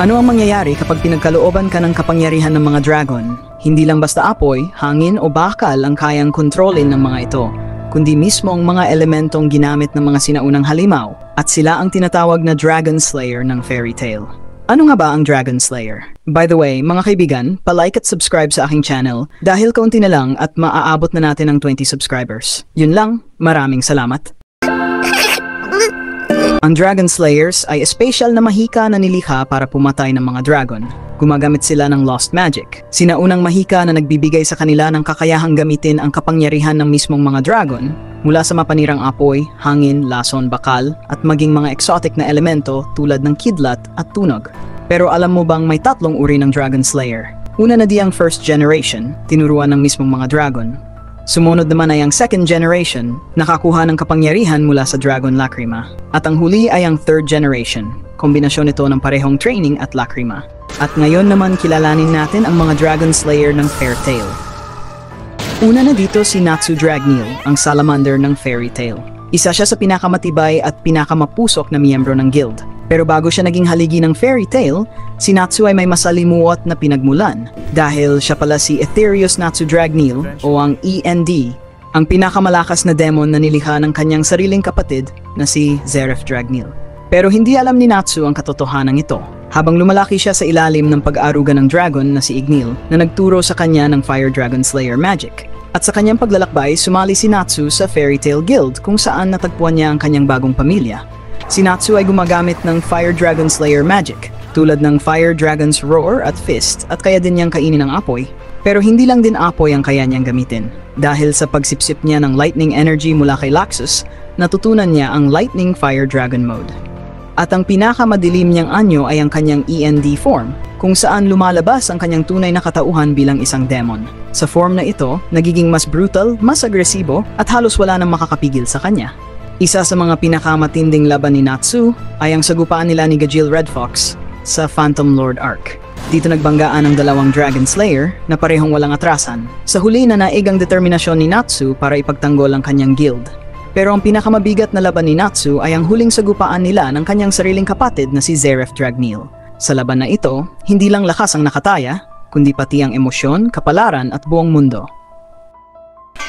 Ano ang mangyayari kapag pinagkalooban ka ng kapangyarihan ng mga dragon? Hindi lang basta apoy, hangin o bakal ang kayang kontrolin ng mga ito, kundi mismo ang mga elementong ginamit ng mga sinaunang halimaw, at sila ang tinatawag na Dragon Slayer ng fairy tale. Ano nga ba ang Dragon Slayer? By the way, mga kaibigan, palike at subscribe sa aking channel dahil kaunti na lang at maaabot na natin ang 20 subscribers. Yun lang, maraming salamat. Ang Dragon Slayers ay espesyal na mahika na nilikha para pumatay ng mga dragon. Gumagamit sila ng lost magic. Sinaunang mahika na nagbibigay sa kanila ng kakayahang gamitin ang kapangyarihan ng mismong mga dragon mula sa mapanirang apoy, hangin, lason, bakal at maging mga exotic na elemento tulad ng kidlat at tunog. Pero alam mo bang may tatlong uri ng Dragon Slayer? Una na di ang first generation, tinuruan ng mismong mga dragon. Sumunod naman ay ang second generation, nakakuha ng kapangyarihan mula sa Dragon Lacrima. At ang huli ay ang third generation, kombinasyon ito ng parehong training at Lacrima. At ngayon naman kilalanin natin ang mga Dragon Slayer ng Fairy Tail. Una na dito si Natsu Dragneel, ang salamander ng Fairy Tail. Isa siya sa pinakamatibay at pinakamapusok na miyembro ng guild. Pero bago siya naging haligi ng Fairy Tail, si Natsu ay may masalimuot na pinagmulan dahil siya pala si Aetherius Natsu Dragneel o ang END, ang pinakamalakas na demon na nilikha ng kanyang sariling kapatid na si Zeref Dragneel. Pero hindi alam ni Natsu ang katotohanan ito. Habang lumalaki siya sa ilalim ng pag-aaruga ng dragon na si Igneel na nagturo sa kanya ng Fire Dragon Slayer magic. At sa kanyang paglalakbay, sumali si Natsu sa Fairy Tail Guild kung saan natagpuan niya ang kanyang bagong pamilya. Si Natsu ay gumagamit ng Fire Dragon Slayer magic, tulad ng Fire Dragon's Roar at Fist, at kaya din niyang kainin ng apoy. Pero hindi lang din apoy ang kaya niyang gamitin. Dahil sa pagsipsip niya ng lightning energy mula kay Laxus, natutunan niya ang Lightning Fire Dragon mode. At ang pinakamadilim niyang anyo ay ang kanyang END form, kung saan lumalabas ang kanyang tunay na katauhan bilang isang demon. Sa form na ito, nagiging mas brutal, mas agresibo, at halos wala nang makakapigil sa kanya. Isa sa mga pinakamatinding laban ni Natsu ay ang sagupaan nila ni Gajeel Red Fox sa Phantom Lord Arc. Dito nagbanggaan ang dalawang Dragon Slayer na parehong walang atrasan. Sa huli na naig ang determinasyon ni Natsu para ipagtanggol ang kanyang guild. Pero ang pinakamabigat na laban ni Natsu ay ang huling sagupaan nila ng kanyang sariling kapatid na si Zeref Dragneel. Sa laban na ito, hindi lang lakas ang nakataya, kundi pati ang emosyon, kapalaran at buong mundo.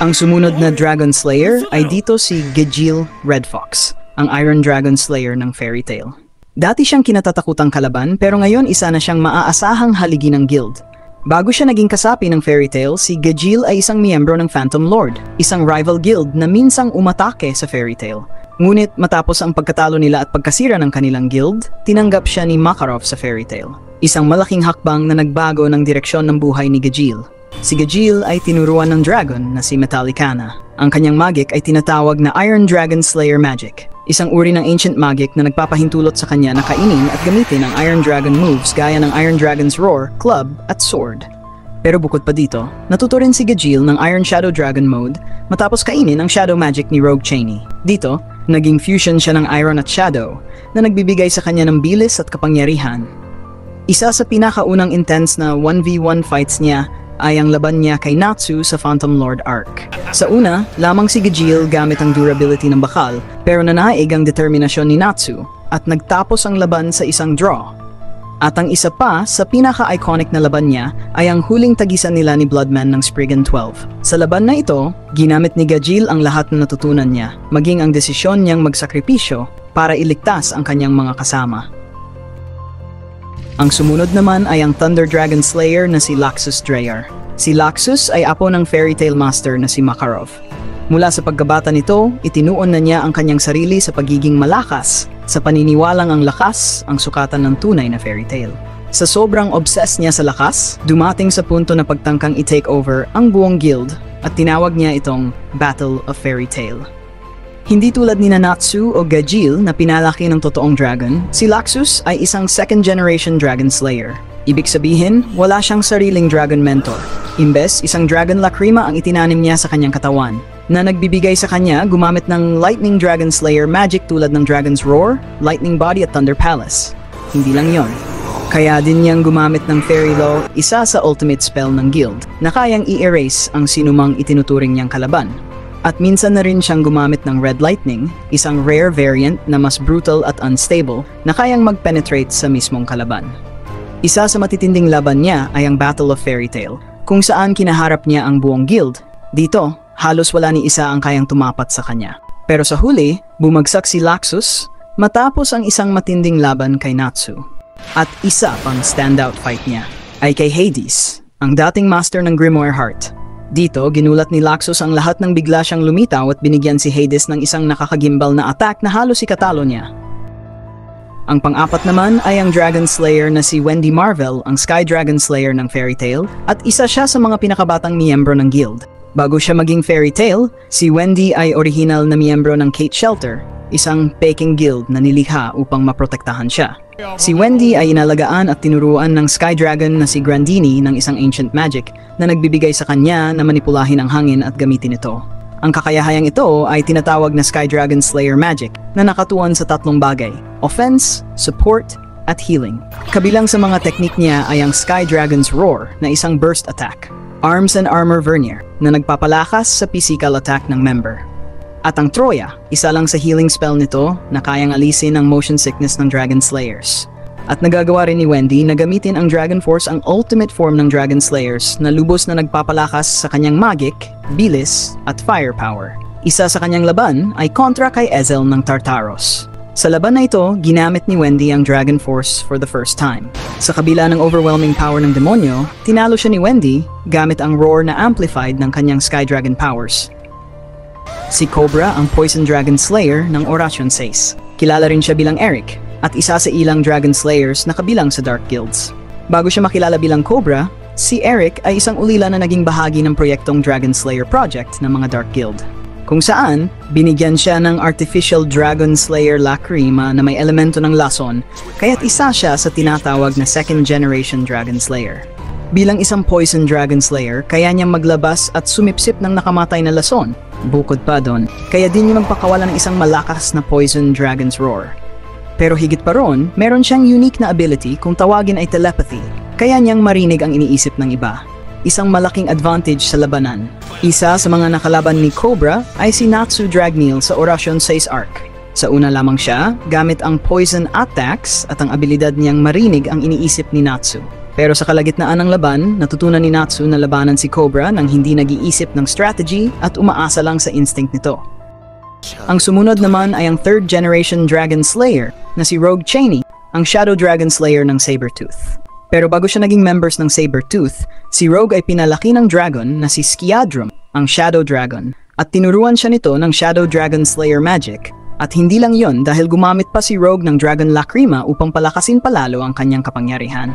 Ang sumunod na Dragon Slayer ay dito si Gajeel Red Fox, ang Iron Dragon Slayer ng Fairy Tail. Dati siyang kinatatakutang kalaban pero ngayon isa na siyang maaasahang haligi ng guild. Bago siya naging kasapi ng Fairy Tail, si Gajeel ay isang miyembro ng Phantom Lord, isang rival guild na minsang umatake sa Fairy Tail. Ngunit matapos ang pagkatalo nila at pagkasira ng kanilang guild, tinanggap siya ni Makarov sa Fairy Tail. Isang malaking hakbang na nagbago ng direksyon ng buhay ni Gajeel. Si Gajeel ay tinuruan ng dragon na si Metallicana. Ang kanyang magic ay tinatawag na Iron Dragon Slayer Magic, isang uri ng ancient magic na nagpapahintulot sa kanya na kainin at gamitin ang Iron Dragon moves gaya ng Iron Dragon's Roar, Club at Sword. Pero bukod pa dito, natuto rin si Gajeel ng Iron Shadow Dragon mode matapos kainin ang shadow magic ni Rogue Cheney. Dito, naging fusion siya ng Iron at Shadow na nagbibigay sa kanya ng bilis at kapangyarihan. Isa sa pinakaunang intense na 1v1 fights niya ay ang laban niya kay Natsu sa Phantom Lord Arc. Sa una, lamang si Gajeel gamit ang durability ng bakal, pero nanaig ang determinasyon ni Natsu at nagtapos ang laban sa isang draw. At ang isa pa sa pinaka-iconic na laban niya ay ang huling tagisan nila ni Bloodman ng Spriggan 12. Sa laban na ito, ginamit ni Gajeel ang lahat na natutunan niya, maging ang desisyon niyang magsakripisyo para iligtas ang kanyang mga kasama. Ang sumunod naman ay ang Thunder Dragon Slayer na si Laxus Dreyar. Si Laxus ay apo ng Fairy Tail Master na si Makarov. Mula sa pagkabata nito, itinuon na niya ang kanyang sarili sa pagiging malakas, sa paniniwalang ang lakas ang sukatan ng tunay na fairy tale. Sa sobrang obsessed niya sa lakas, dumating sa punto na pagtangkang i-take over ang buong guild at tinawag niya itong Battle of Fairy Tail. Hindi tulad ni Natsu o Gajeel na pinalaki ng totoong dragon, si Laxus ay isang second-generation dragon slayer. Ibig sabihin, wala siyang sariling dragon mentor. Imbes, isang dragon lacrima ang itinanim niya sa kanyang katawan, na nagbibigay sa kanya gumamit ng Lightning Dragon Slayer magic tulad ng Dragon's Roar, Lightning Body at Thunder Palace. Hindi lang yon. Kaya din niyang gumamit ng Fairy Law, isa sa ultimate spell ng guild, na kayang i-erase ang sinumang itinuturing niyang kalaban. At minsan na rin siyang gumamit ng Red Lightning, isang rare variant na mas brutal at unstable na kayang mag-penetrate sa mismong kalaban. Isa sa matitinding laban niya ay ang Battle of Fairy Tail, kung saan kinaharap niya ang buong guild. Dito, halos wala ni isa ang kayang tumapat sa kanya. Pero sa huli, bumagsak si Laxus matapos ang isang matinding laban kay Natsu. At isa pang standout fight niya ay kay Hades, ang dating master ng Grimoire Heart. Dito, ginulat ni Laxus ang lahat ng bigla siyang lumitaw at binigyan si Hades ng isang nakakagimbal na attack na halos ikatalo niya. Ang pang-apat naman ay ang Dragon Slayer na si Wendy Marvel, ang Sky Dragon Slayer ng Fairy Tail, at isa siya sa mga pinakabatang miyembro ng guild. Bago siya maging Fairy Tail, si Wendy ay original na miyembro ng Kate Shelter, isang peking guild na nilikha upang maprotektahan siya. Si Wendy ay inalagaan at tinuruan ng Sky Dragon na si Grandini ng isang ancient magic na nagbibigay sa kanya na manipulahin ang hangin at gamitin ito. Ang kakayahang ito ay tinatawag na Sky Dragon Slayer Magic na nakatuon sa tatlong bagay: offense, support, at healing. Kabilang sa mga teknik niya ay ang Sky Dragon's Roar na isang burst attack, Arms and Armor Vernier na nagpapalakas sa physical attack ng member. At ang Troya, isa lang sa healing spell nito na kayang alisin ang motion sickness ng Dragon Slayers. At nagagawa rin ni Wendy na gamitin ang Dragon Force, ang ultimate form ng Dragon Slayers na lubos na nagpapalakas sa kanyang magic, bilis, at firepower. Isa sa kanyang laban ay kontra kay Ezel ng Tartaros. Sa laban na ito, ginamit ni Wendy ang Dragon Force for the first time. Sa kabila ng overwhelming power ng demonyo, tinalo siya ni Wendy gamit ang roar na amplified ng kanyang Sky Dragon powers. Si Cobra ang Poison Dragon Slayer ng Oration 6. Kilala rin siya bilang Eric, at isa sa ilang Dragon Slayers na kabilang sa Dark Guilds. Bago siya makilala bilang Cobra, si Eric ay isang ulila na naging bahagi ng proyektong Dragon Slayer Project ng mga Dark Guild, kung saan binigyan siya ng Artificial Dragon Slayer Lacrima na may elemento ng lason, kaya't isa siya sa tinatawag na Second Generation Dragon Slayer. Bilang isang Poison Dragon Slayer, kaya niyang maglabas at sumipsip ng nakamatay na lason. Bukod pa doon, kaya din niya magpakawala ng isang malakas na Poison Dragon's Roar. Pero higit pa ron, meron siyang unique na ability kung tawagin ay telepathy, kaya niyang marinig ang iniisip ng iba. Isang malaking advantage sa labanan. Isa sa mga nakalaban ni Cobra ay si Natsu Dragneel sa Oration 6 arc. Sa una lamang siya, gamit ang poison attacks at ang abilidad niyang marinig ang iniisip ni Natsu. Pero sa kalagitnaan ng laban, natutunan ni Natsu na labanan si Cobra nang hindi nag-iisip ng strategy at umaasa lang sa instinct nito. Ang sumunod naman ay ang third generation Dragon Slayer na si Rogue Cheney, ang Shadow Dragon Slayer ng Sabertooth. Pero bago siya naging members ng Sabertooth, si Rogue ay pinalaki ng dragon na si Skiadrum, ang Shadow Dragon, at tinuruan siya nito ng Shadow Dragon Slayer Magic. At hindi lang yon, dahil gumamit pa si Rogue ng Dragon Lacrima upang palakasin palalo ang kanyang kapangyarihan.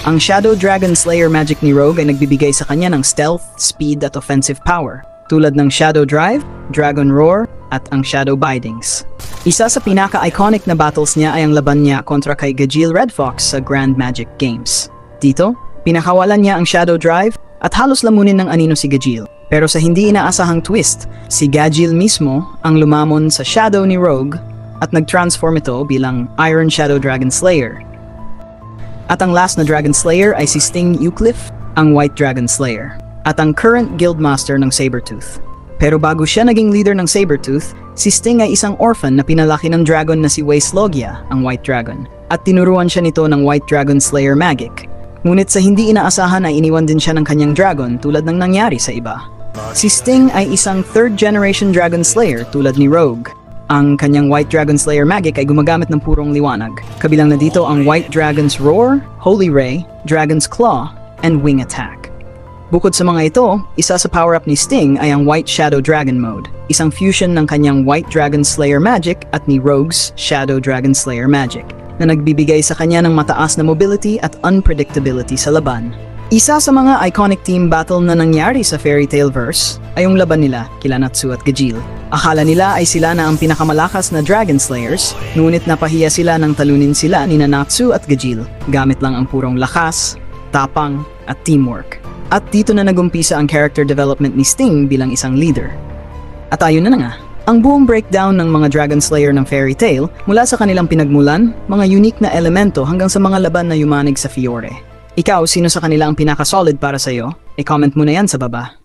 Ang Shadow Dragon Slayer Magic ni Rogue ay nagbibigay sa kanya ng stealth, speed at offensive power, tulad ng Shadow Drive, Dragon Roar, at ang Shadow Bindings. Isa sa pinaka-iconic na battles niya ay ang laban niya kontra kay Gajeel Red Fox sa Grand Magic Games. Dito, pinakawalan niya ang Shadow Drive at halos lamunin ng anino si Gajeel. Pero sa hindi inaasahang twist, si Gajeel mismo ang lumamon sa Shadow ni Rogue at nag-transform ito bilang Iron Shadow Dragon Slayer. At ang last na Dragon Slayer ay si Sting Eucliffe, ang White Dragon Slayer, at ang current Guildmaster ng Sabertooth. Pero bago siya naging leader ng Sabertooth, si Sting ay isang orphan na pinalaki ng dragon na si Wastelogia, ang White Dragon, at tinuruan siya nito ng White Dragon Slayer Magic. Ngunit sa hindi inaasahan ay iniwan din siya ng kanyang dragon tulad ng nangyari sa iba. Si Sting ay isang third generation Dragon Slayer tulad ni Rogue. Ang kanyang White Dragon Slayer Magic ay gumagamit ng purong liwanag. Kabilang na dito ang White Dragon's Roar, Holy Ray, Dragon's Claw, and Wing Attack. Bukod sa mga ito, isa sa power-up ni Sting ay ang White Shadow Dragon Mode, isang fusion ng kanyang White Dragon Slayer Magic at ni Rogue's Shadow Dragon Slayer Magic, na nagbibigay sa kanya ng mataas na mobility at unpredictability sa laban. Isa sa mga iconic team battle na nangyari sa Fairy Tail verse ay yung laban nila kila Natsu at Gajeel. Akala nila ay sila na ang pinakamalakas na Dragon Slayers, ngunit napahiya sila nang talunin sila ni Natsu at Gajeel, gamit lang ang purong lakas, tapang, at teamwork. At dito na nagumpisa ang character development ni Sting bilang isang leader. At ayun na nga, ang buong breakdown ng mga Dragon Slayer ng Fairy Tail mula sa kanilang pinagmulan, mga unique na elemento hanggang sa mga laban na yumanig sa Fiore. Ikaw, sino sa kanila ang pinaka-solid para sa'yo? I-comment mo na yan sa baba.